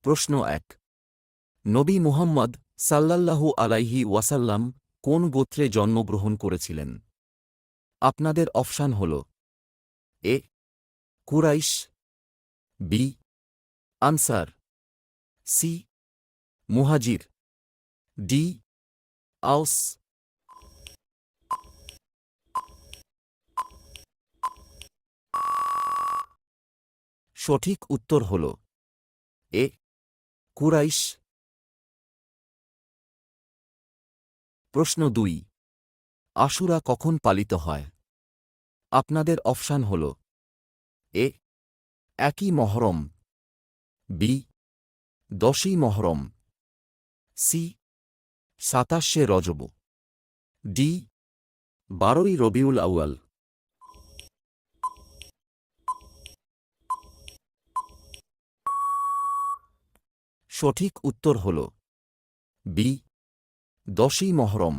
প্রশ্ন ১। নবী মুহাম্মদ সাল্লাল্লাহু আলাইহি ওয়াসাল্লাম কোন গোত্রে জন্মগ্রহণ করেছিলেন? আপনাদের অপশান হল: এ কুরাইশ, বি আনসার, সি মুহাজির, ডি আউস। সঠিক উত্তর হল এ কুরাইশ। প্রশ্ন ২। আশুরা কখন পালিত হয়? আপনাদের অপশান হল: এ ১ই মহরম, বি ১০ই মহরম, সি ২৭শে রজব, ডি ১২ই রবিউল আউয়াল। সঠিক উত্তর হল বি ১০ই মহরম।